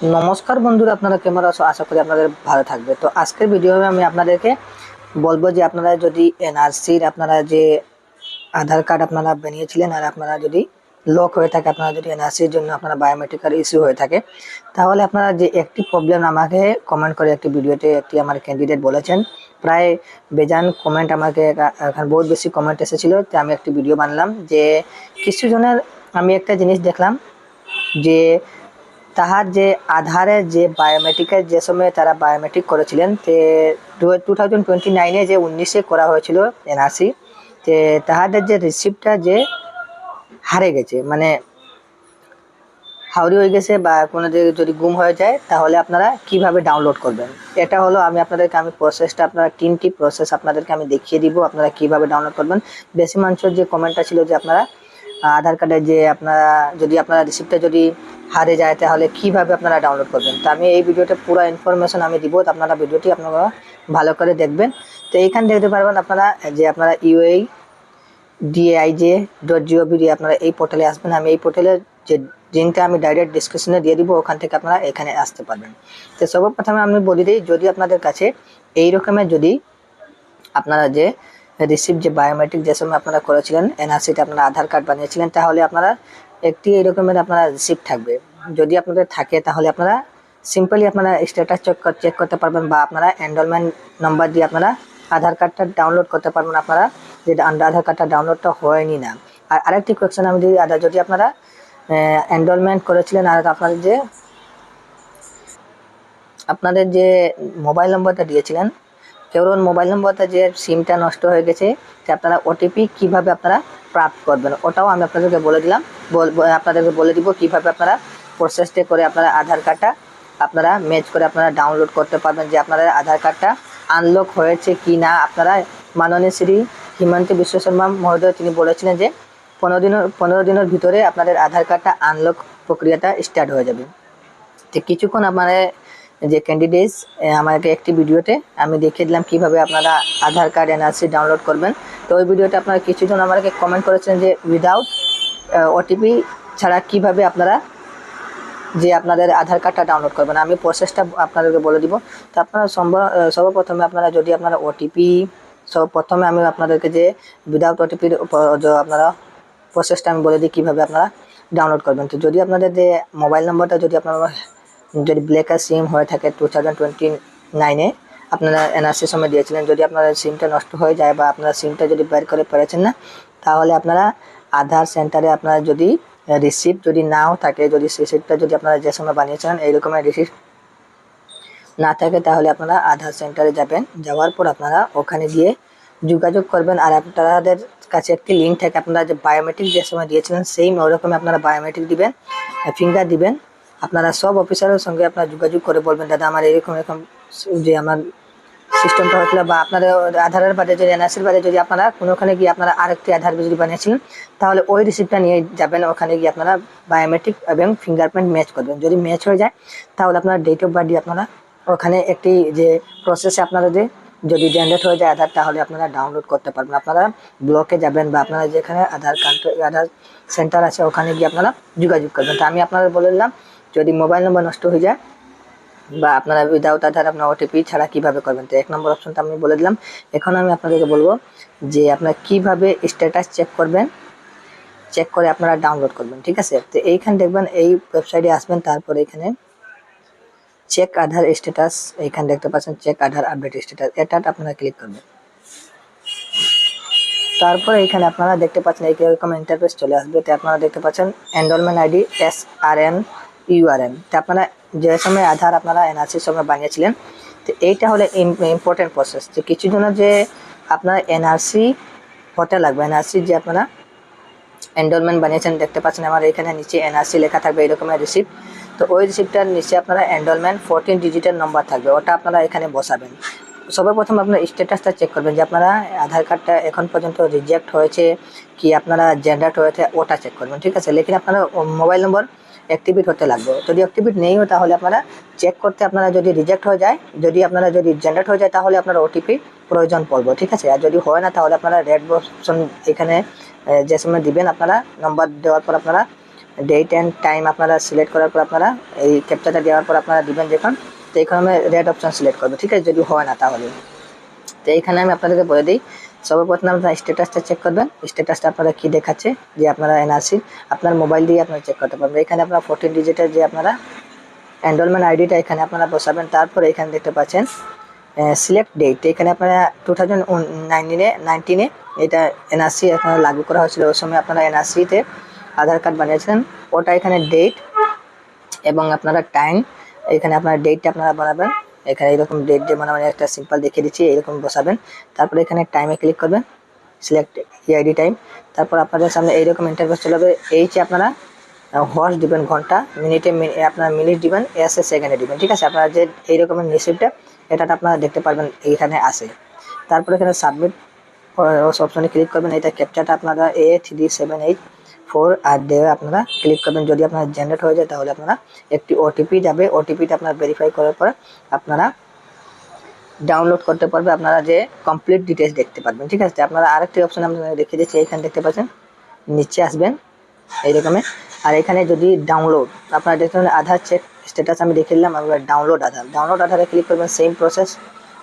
নমস্কার বন্ধুরা, আপনারা কেমন আছো? আশা করি আপনাদের ভালো থাকবে। তো আজকের ভিডিওতে আমি আপনাদেরকে বলবো যে আপনারা যদি এনআরসির আপনারা যে আধার কার্ড আপনারা বানিয়েছিলেন আর আপনারা যদি লক হয়ে থাকে, আপনারা যদি এনআরসির জন্য আপনারা বায়োমেট্রিকের ইস্যু হয়ে থাকে, তাহলে আপনারা যে একটি প্রবলেম আমাকে কমেন্ট করে একটি ভিডিওতে একটি আমার ক্যান্ডিডেট বলেছেন। প্রায় বেজান কমেন্ট আমাকে এখন বহুত বেশি কমেন্ট এসেছিল, তো আমি একটি ভিডিও বানালাম যে কিছু জনের আমি একটা জিনিস দেখলাম যে তাহার যে আধারের যে বায়োমেট্রিকের যে সময় তারা বায়োমেট্রিক করেছিলেন, তে 2029-এ যে 19-এ করা হয়েছিল এনআরসি, তে তাহাদের যে রিসিপ্টটা যে হারে গেছে, মানে হাওড়ি হয়ে গেছে বা কোনো যদি গুম হয়ে যায়, তাহলে আপনারা কিভাবে ডাউনলোড করবেন। এটা হলো আমি প্রসেসটা, আপনারা 3টি প্রসেস আপনাদেরকে আমি দেখিয়ে দিব আপনারা কিভাবে ডাউনলোড করবেন। বেশি মানুষের যে কমেন্টটা ছিল যে আপনারা আধার কার্ডের যে আপনারা রিসিপ্টটা যদি হারিয়ে যায় তাহলে কিভাবে আপনারা ডাউনলোড করবেন। তো আমি এই ভিডিওতে পুরো ইনফরমেশন আমি দিব, তো আপনারা ভিডিওটি আপনারা ভালো করে দেখবেন। তো এইখানে দেখতে পারবেন আপনারা যে আপনারা UADAIJ.gov দিয়ে আপনারা এই পোর্টালে আসবেন। আমি এই পোর্টালের যে লিঙ্কটা আমি ডাইরেক্ট ডিসক্রিপশনে দিয়ে দিব, ওখান থেকে আপনারা এখানে আসতে পারবেন। তো সর্বপ্রথমে আমি বলে দিই, যদি আপনাদের কাছে এই রকমের যদি আপনারা যে রিসিপ্ট যে বায়োমেট্রিক যে সময় আপনারা করেছিলেন এনআরসিতে আপনারা আধার কার্ড বানিয়েছিলেন, তাহলে আপনারা একটি এই রকমের আপনারা রিসিপ্ট থাকবে। যদি আপনাদের থাকে তাহলে আপনারা সিম্পলি আপনারা স্ট্যাটাস চেক করতে পারবেন, বা আপনারা এনরোলমেন্ট নাম্বার দিয়ে আপনারা আধার কার্ডটা ডাউনলোড করতে পারবেন আপনারা যে আধার কার্ডটা ডাউনলোডটা হয়নি না। আর আরেকটি কোয়েশ্চেন আমি দিই, যদি আপনারা এনরোলমেন্ট করেছিলেন আর আপনাদের যে মোবাইল নম্বরটা দিয়েছিলেন, কেবল মোবাইল নম্বরটা যে সিমটা নষ্ট হয়ে গেছে, যে আপনারা ওটিপি কিভাবে আপনারা প্রাপ্ত করবেন ওটাও আমি আপনাদেরকে বলে দিলাম, আপনাদেরকে বলে দিব কিভাবে আপনারা প্রসেসটা করে আপনারা আধার কার্ডটা আপনারা ম্যাচ করে আপনারা ডাউনলোড করতে পারবেন, যে আপনাদের আধার কার্ডটা আনলক হয়েছে কি না। আপনারা মাননীয় শ্রী হিমন্ত বিশ্ব শর্মা মহোদয় তিনি বলেছিলেন যে 15 দিনের ভিতরে আপনাদের আধার কার্ডটা আনলক প্রক্রিয়াটা স্টার্ট হয়ে যাবে। তো কিছুক্ষণ আপনারা যে ক্যান্ডিডেটস আমাকে একটি ভিডিওতে আমি দেখিয়ে দিলাম কিভাবে আপনারা আধার কার্ড এনআরসি ডাউনলোড করবেন। তো ওই ভিডিওতে আপনারা কিছুজন আমাকে কমেন্ট করেছেন যে উইদাউট ওটিপি ছাড়া কিভাবে আপনারা যে আপনাদের আধার কার্ডটা ডাউনলোড করবেন। আমি প্রসেসটা আপনাদেরকে বলে দিব। তো আপনারা সর্বপ্রথমে আপনারা যদি আপনারা ওটিপি প্রথমে আমি আপনাদেরকে যে উইদাউট ওটিপির আপনারা প্রসেসটা আমি বলে দিই কীভাবে আপনারা ডাউনলোড করবেন। তো যদি আপনাদের যে মোবাইল নম্বরটা যদি ব্ল্যাক সিম হয়ে থাকে 2029-এ আপনারা এনআরসির সময় দিয়েছিলেন, যদি আপনার সিমটা নষ্ট হয়ে যায় বা আপনারা সিমটা যদি বের করে পেরেছেন না, তাহলে আপনারা আধার সেন্টারে আপনারা যদি রিসিপ্ট যদি নাও থাকে, যদি রিসিপ্টটা যদি আপনারা যে সময় বানিয়েছিলেন এইরকমের রিসিপ্ট না থাকে, তাহলে আপনারা আধার সেন্টারে যাবেন। যাওয়ার পর আপনারা ওখানে গিয়ে যোগাযোগ করবেন, আর আপনাদের কাছে একটি লিঙ্ক থাকে, আপনারা যে বায়োমেট্রিক যে সময় দিয়েছিলেন সেই ওরকম আপনারা বায়োমেট্রিক দিবেন, ফিঙ্গার দিবেন। আপনারা সব অফিসারের সঙ্গে আপনারা যোগাযোগ করে বলবেন দাদা আমার এরকম যে আমার সিস্টেমটা হচ্ছিল, বা আপনাদের আধারের বাদে যদি এনআরসির বাদে যদি আপনারা কোনোখানে গিয়ে আপনারা আরেকটি আধার যদি বানিয়েছিলেন, তাহলে ওই রিসিপ্টটা নিয়ে যাবেন। ওখানে গিয়ে আপনারা বায়োমেট্রিক এবং ফিঙ্গারপ্রিন্ট ম্যাচ করবেন। যদি ম্যাচ হয়ে যায় তাহলে আপনারা ডেট অফ বার্থ দিয়ে আপনারা ওখানে একটি যে প্রসেসে আপনারা যদি জেনারেট হয়ে যায় আধার, তাহলে আপনারা ডাউনলোড করতে পারবেন। আপনারা ব্লকে যাবেন বা আপনারা যেখানে আধার সেন্টার আছে ওখানে গিয়ে আপনারা যোগাযোগ করবেন। তো আমি আপনাদের বলে দিলাম যদি মোবাইল নম্বর নষ্ট হয়ে যায় বা আপনারা উইদাউট আধার আপনার ওটিপি ছাড়া কিভাবে করবেন। তো 1 নম্বর অপশনটা আমি বলে দিলাম। এখন আমি আপনাদেরকে বলবো যে আপনারা কিভাবে স্ট্যাটাস চেক করবেন, চেক করে আপনারা ডাউনলোড করবেন। ঠিক আছে, তো এইখানে দেখবেন এই ওয়েবসাইটে আসবেন, তারপরে এখানে চেক আধার স্ট্যাটাস এইখানে দেখতে পাচ্ছেন চেক আধার আপডেট স্ট্যাটাস, এটা আপনারা ক্লিক করবেন। তারপরে এখানে আপনারা দেখতে পাচ্ছেন এইরকম ইন্টারফেস চলে আসবে। তো আপনারা দেখতে পাচ্ছেন এনরোলমেন্ট আইডি SRN URN। তো আপনারা যে সময় আধার আপনারা এনআরসির সময় বানিয়েছিলেন, তো এইটা হলো ইম্পর্টেন্ট প্রসেস। তো কিছু জনের যে আপনার এনআরসি হতে লাগবে, এনআরসি যে আপনারা এনরোলমেন্ট বানিয়েছেন দেখতে পাচ্ছেন আমার এখানে নিচে এনআরসি লেখা থাকবে এরকমের রিসিপ্ট। তো ওই রিসিপ্টটার নিচে আপনারা এনরোলমেন্ট 14 ডিজিটের নম্বর থাকবে, ওটা আপনারা এখানে বসাবেন। সর্বপ্রথম আপনার স্ট্যাটাসটা চেক করবেন যে আপনারা আধার কার্ডটা এখন পর্যন্ত রিজেক্ট হয়েছে কি আপনারা জেনারেট হয়েছে ওটা চেক করবেন। ঠিক আছে, লেকিন আপনার মোবাইল নম্বর অ্যাক্টিভেট হতে লাগবে। যদি অ্যাক্টিভেট নেই হয় তাহলে আপনারা চেক করতে আপনারা যদি রিজেক্ট হয়ে যায়, যদি আপনারা যদি জেনারেট হয়ে যায় তাহলে আপনার ওটিপি প্রয়োজন পড়বে। ঠিক আছে, আর যদি হয় না তাহলে আপনারা রেড অপশন এখানে যে সময় দিবেন আপনারা নম্বর দেওয়ার পর আপনারা ডেট অ্যান্ড টাইম আপনারা সিলেক্ট করার পর আপনারা এই ক্যাপচাটা দেওয়ার পর আপনারা দিবেন যখন, তো এখানে আমি রেড অপশন সিলেক্ট করবো, ঠিক আছে, যদি হয় না তাহলে। তো এইখানে আমি আপনাদেরকে বলে দিই, সর্বপ্রথম আপনারা স্ট্যাটাসটা চেক করবেন। স্ট্যাটাসটা আপনারা কি দেখাচ্ছে, যে আপনারা এনআরসি আপনার মোবাইল দিয়ে আপনারা চেক করতে পারবেন। এখানে আপনারা 14 ডিজিটের যে আপনারা এনরোলমেন্ট আইডিটা এখানে আপনারা বসাবেন। তারপর এখানে দেখতে পাচ্ছেন সিলেক্ট ডেট, এখানে আপনারা 2019-এ এটা এনআরসি আপনারা লাগু করা হয়েছিল, ওই সময় আপনারা এনআরসিতে আধার কার্ড বানিয়েছিলেন, ওটা এখানে ডেট এবং আপনারা টাইম, এখানে আপনার ডেটটা আপনারা বানাবেন। এখানে এরকম ডেট দিয়ে মানে একটা সিম্পল দেখিয়ে দিচ্ছি, এরকম বসাবেন। তারপরে এখানে টাইমে ক্লিক করবেন, সিলেক্ট ইআইডি টাইম। তারপর আপনাদের সামনে এইরকম ইন্টারফেস চলে যাবে। এইচে আপনারা হর্স দিবেন ঘন্টা, মিনিটে আপনার মিনিট দিবেন, এসে সেকেন্ডে দিবেন, ঠিক আছে। আপনারা যে এইরকমের রিসিপ্টটা এটা আপনারা দেখতে পারবেন এইখানে আসে। তারপরে এখানে সাবমিট অপশনে ক্লিক করবেন। এটা ক্যাপচাটা আপনারা 83784 আর দিয়ে আপনারা ক্লিক করবেন। যদি আপনার জেনারেট হয়ে যায় তাহলে আপনারা একটি ওটিপি যাবে, ওটিপিটা আপনারা ভেরিফাই করার পর আপনারা ডাউনলোড করতে পারবে, আপনারা যে কমপ্লিট ডিটেলস দেখতে পারবেন, ঠিক আছে। আপনারা আরেকটি অপশন আপনারা দেখিয়ে দিচ্ছি, এখানে দেখতে পাচ্ছেন নিচে আসবেন এইরকমে। আর এখানে যদি ডাউনলোড আপনারা দেখতে পাবেন আধার চেক স্ট্যাটাস আমি দেখে দিলাম, আপনারা ডাউনলোড আধারে ক্লিক করবেন। সেম প্রসেস,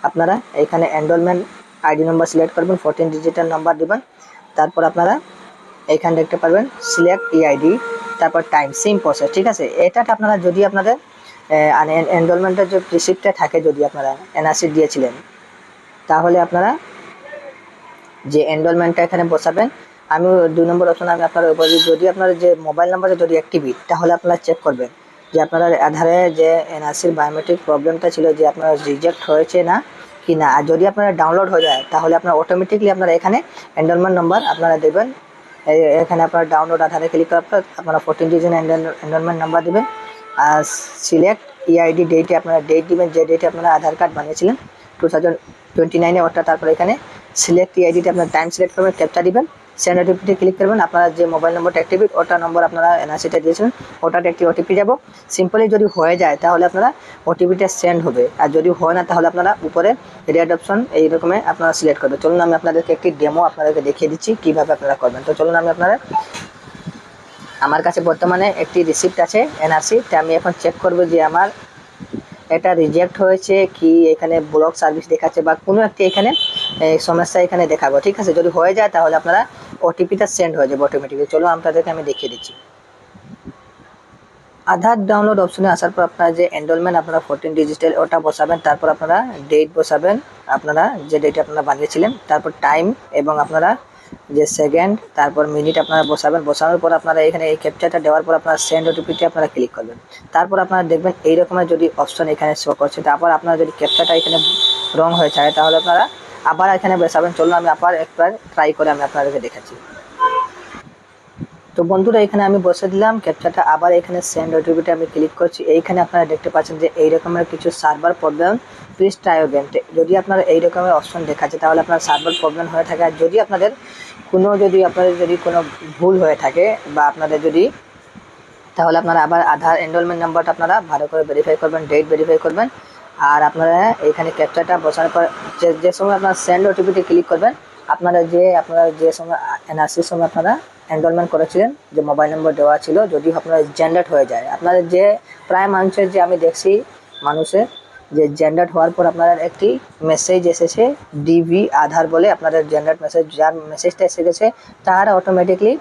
আপনারা এখানে এনরোলমেন্ট আইডি নম্বর সিলেক্ট করবেন, 14 ডিজিটের নাম্বার দিবেন। তারপর আপনারা এখানে দেখতে পারবেন সিলেক্ট ইআইডি, তারপর টাইম, সেম প্রসেস, ঠিক আছে। এটা আপনারা যদি আপনাদের এনরোলমেন্টের যে রিসিপ্টটা থাকে, যদি আপনারা এনআরসি দিয়েছিলেন, তাহলে আপনারা যে এনরোলমেন্টটা এখানে বসাবেন। আমি 2 নম্বর অপশন আমি আপনার উপরে, যদি আপনার যে মোবাইল নাম্বারটা যদি অ্যাক্টিভেট, তাহলে আপনারা চেক করবেন যে আপনার আধারে যে এনআরসির বায়োমেট্রিক প্রবলেমটা ছিল, যে আপনার রিজেক্ট হয়েছে না কি না। আর যদি আপনারা ডাউনলোড হয়ে যায় তাহলে আপনার অটোমেটিকলি আপনারা এখানে এনরোলমেন্ট নাম্বার আপনারা দেবেন। এখানে আপনারা ডাউনলোড আধারে ক্লিক করার পর আপনারা 14 ডিজিট এনরোলমেন্ট নাম্বার দেবেন। আর সিলেক্ট ইআইডি ডেটে আপনারা ডেট দিবেন, যে ডেটে আপনারা আধার কার্ড বানিয়েছিলেন 2029-এ, ওটা। তারপরে এখানে সিলেক্ট ইআইডিতে আপনার টাইম সিলেক্ট করবেন, ক্যাপচা দিবেন, সেন্ড ওটিপিতে ক্লিক করবেন। আপনারা যে মোবাইল নম্বরটা অ্যাক্টিভেট, ওটা নম্বর আপনারা এনআরসিটা দিয়েছিলেন, ওটাতে একটি ওটিপি যাব। সিম্পলি যদি হয়ে যায় তাহলে আপনারা ওটিপিটা সেন্ড হবে, আর যদি হয় না তাহলে আপনারা উপরে রেড অপশন এই রকমের আপনারা সিলেক্ট করবেন। চলুন আমি আপনাদেরকে একটি ডেমো আপনাদেরকে দেখিয়ে দিচ্ছি কীভাবে আপনারা করবেন। তো চলুন আমি আমার কাছে বর্তমানে একটি রিসিপ্ট আছে এনআরসি, আমি এখন চেক করব যে আমার এটা রিজেক্ট হয়েছে কি, এখানে ব্লক সার্ভিস দেখাচ্ছে বা কোনো একটি এখানে সমস্যা এখানে দেখাবো, ঠিক আছে। যদি হয়ে যায় তাহলে আপনারা ওটিপিটা সেন্ড হয়ে যাবে অটোমেটিকলি। চলো আপনাদেরকে আমি দেখিয়ে দিচ্ছি। আধার ডাউনলোড অপশনে আসার পর আপনারা যে এনরোলমেন্ট আপনারা 14 ডিজিটাল ওটা বসাবেন। তারপর আপনারা ডেট বসাবেন, আপনারা যে ডেট আপনারা বানিয়েছিলেন। তারপর টাইম এবং আপনারা যে সেকেন্ড, তারপর মিনিট আপনারা বসানোর পর আপনারা এখানে এই ক্যাপচারটা দেওয়ার পর আপনারা সেন্ড ওটিপিতে আপনারা ক্লিক করবেন। তারপর আপনারা দেখবেন এই রকমের যদি অপশন এখানে শো করছে, তারপর আপনারা যদি ক্যাপচারটা এখানে রং হয়ে যায় তাহলে আপনারা আবার এখানে বসাবেন। চলুন আমি আবার একবার ট্রাই করে আমি আপনাদেরকে দেখাচ্ছি। তো বন্ধুরা এখানে আমি বসে দিলাম ক্যাপচারটা, আবার এখানে সেন্ড ওটিপিতে আমি ক্লিক করছি। এইখানে আপনারা দেখতে পাচ্ছেন যে এই রকমের কিছু server problem, please try again. যদি আপনার এই রকমের অপশন দেখাচ্ছে তাহলে আপনার সার্ভার প্রবলেম হয়ে থাকে। আর যদি আপনাদের কোনো ভুল হয়ে থাকে বা আপনাদের যদি, তাহলে আপনারা আবার আধার এনরোলমেন্ট নাম্বারটা আপনারা ভালো করে ভেরিফাই করবেন, ডেট ভেরিফাই করবেন। আর আপনারা এইখানে ক্যাপচারটা বসানোর পর যে সময় আপনারা সেন্ড ওটিপিতে ক্লিক করবেন, আপনারা যে সময় এনআরসির সময় আপনারা এনরোলমেন্ট করেছিলেন, যে মোবাইল নম্বর দেওয়া ছিল, যদি আপনার জেনারেট হয়ে যায়, আপনাদের যে প্রায় মানুষের যে আমি দেখছি মানুষের যে জেনারেট হওয়ার পর আপনাদের একটি মেসেজ এসেছে ডিভি আধার বলে, আপনাদের জেনারেট মেসেজ, যার মেসেজটা এসে গেছে তারা অটোমেটিকলি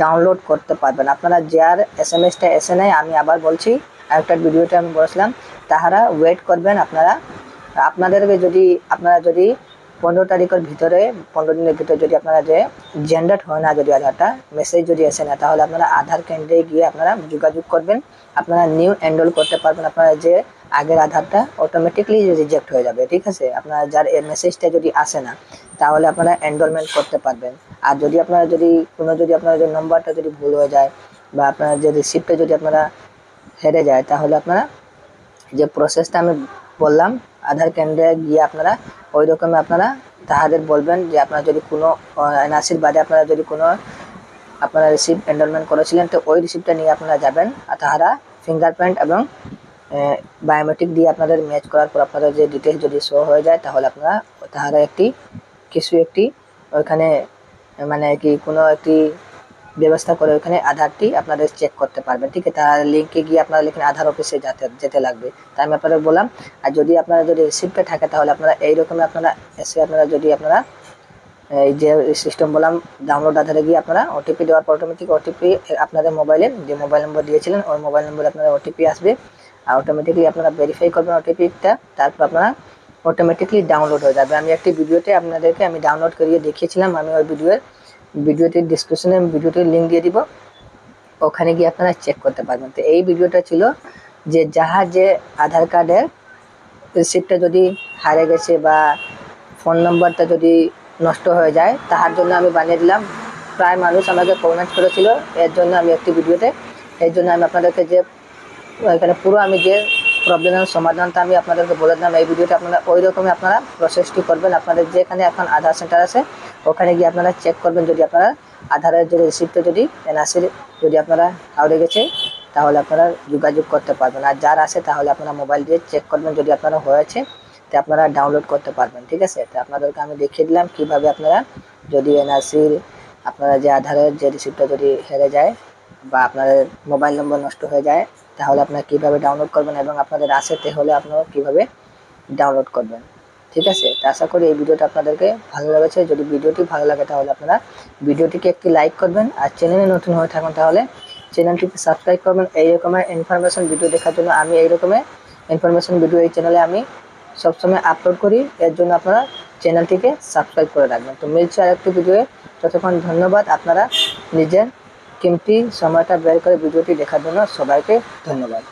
ডাউনলোড করতে পারবেন। আপনারা যার এসএমএসটা এসে নেয়, আমি আবার বলছি, একটা ভিডিওতে আমি বলেছিলাম, তাহারা ওয়েট করবেন। আপনাদেরকে যদি 15 তারিখের ভিতরে, 15 দিনের ভিতরে যদি আপনারা যে জেনারেট হয় না, যদি আধারটা মেসেজ যদি আসে না, তাহলে আপনারা আধার কেন্দ্রে গিয়ে আপনারা যোগাযোগ করবেন, আপনারা নিউ এনরোল করতে পারবেন। আপনারা যে আগের আধারটা অটোমেটিকলি রিজেক্ট হয়ে যাবে, ঠিক আছে। আপনারা যার এই মেসেজটা যদি আসে না তাহলে আপনারা এনরোলমেন্ট করতে পারবেন। আর যদি আপনারা আপনার যে নম্বরটা যদি ভুল হয়ে যায় বা আপনার যে রিসিপ্টটা যদি আপনারা হেরে যায়, তাহলে আপনারা যে প্রসেসটা আমি বললাম আধার কেন্দ্রে গিয়ে আপনারা ওই রকমই আপনারা তাহাদের বলবেন যে আপনারা যদি কোনো এনআরসির বাদে আপনারা যদি কোনো আপনারা রিসিপ্ট এনরোলমেন্ট করেছিলেন, তো ওই রিসিপ্টটা নিয়ে আপনারা যাবেন। আর তাহারা ফিঙ্গারপ্রিন্ট এবং বায়োমেট্রিক দিয়ে আপনাদের ম্যাচ করার পর আপনাদের যে ডিটেলস যদি শো হয়ে যায়, তাহলে আপনারা তাহারা একটি ওইখানে মানে কি কোনো একটি ব্যবস্থা করে ওখানে আধারটি আপনাদের চেক করতে পারবেন। ঠিক আছে, তার লিঙ্কে গিয়ে আপনারা লিখেন আধার অফিসে যেতে লাগবে। তাই আমি আপনাদের বললাম। আর যদি আপনারা যদি রিসিপ্টে থাকে তাহলে আপনারা এইরকমই আপনারা এসে আপনারা যদি আপনারা এই যে সিস্টেম বললাম ডাউনলোড আধারে গিয়ে আপনারা ওটিপি দেওয়ার পর অটোমেটিক ওটিপি আপনাদের মোবাইলে যে মোবাইল নম্বর দিয়েছিলেন ওই মোবাইল নম্বরে আপনারা ওটিপি আসবে, আর অটোমেটিকলি আপনারা ভেরিফাই করবেন ওটিপিটা, তারপর আপনারা অটোমেটিকলি ডাউনলোড হয়ে যাবে। আমি একটি ভিডিওতে আপনাদেরকে আমি ডাউনলোড করিয়ে দেখিয়েছিলাম, আমি ওই ভিডিওটির ডিসক্রিপশনে ভিডিওটির লিঙ্ক দিয়ে দিব, ওখানে গিয়ে আপনারা চেক করতে পারবেন। তো এই ভিডিওটা ছিল যে যাহার যে আধার কার্ডের রিসিপ্টটা যদি হারিয়ে গেছে বা ফোন নম্বরটা যদি নষ্ট হয়ে যায় তাহার জন্য আমি বানিয়ে দিলাম। প্রায় মানুষ আমাকে কমেন্ট করেছিল, এর জন্য আমি একটি ভিডিওতে এর জন্য আমি আপনাদেরকে যে এখানে পুরো আমি যে প্রবলেমের সমাধানটা আমি আপনাদেরকে বলে দিলাম এই ভিডিওতে। আপনারা ওই রকমই আপনারা প্রসেসটি করবেন। আপনাদের যেখানে এখন আধার সেন্টার আছে ওখানে গিয়ে আপনারা চেক করবেন যদি আপনারা আধারের যে রিসিপ্টটা যদি এনআরসির যদি আপনারা হারিয়ে গেছে তাহলে আপনারা যোগাযোগ করতে পারবেন। আর যার আছে তাহলে আপনারা মোবাইল দিয়ে চেক করবেন, যদি আপনারা হয়েছে তো আপনারা ডাউনলোড করতে পারবেন। ঠিক আছে, তো আপনাদেরকে আমি দেখিয়ে দিলাম কীভাবে আপনারা যদি এনআরসির আপনারা যে আধারের যে রিসিপ্টটা যদি হেরে যায় বা আপনাদের মোবাইল নম্বর নষ্ট হয়ে যায় তাহলে আপনারা কীভাবে ডাউনলোড করবেন এবং আপনাদের আসে তাহলে আপনারা কীভাবে ডাউনলোড করবেন। ঠিক আছে, তো আশা করি এই ভিডিওটা আপনাদেরকে ভালো লেগেছে। যদি ভিডিওটি ভালো লাগে তাহলে আপনারা ভিডিওটিকে একটি লাইক করবেন, আর চ্যানেলে নতুন হয়ে থাকুন তাহলে চ্যানেলটিকে সাবস্ক্রাইব করবেন। এই রকমের ইনফরমেশন ভিডিও দেখার জন্য আমি এই রকমের ইনফরমেশন ভিডিও এই চ্যানেলে আমি সবসময় আপলোড করি, এর জন্য আপনারা চ্যানেলটিকে সাবস্ক্রাইব করে রাখবেন। তো মিলছে আরেকটি ভিডিওয়ে, ততক্ষণ ধন্যবাদ। আপনারা নিজের কিমতি সময়টা বের করে ভিডিওটি দেখার জন্য সবাইকে ধন্যবাদ।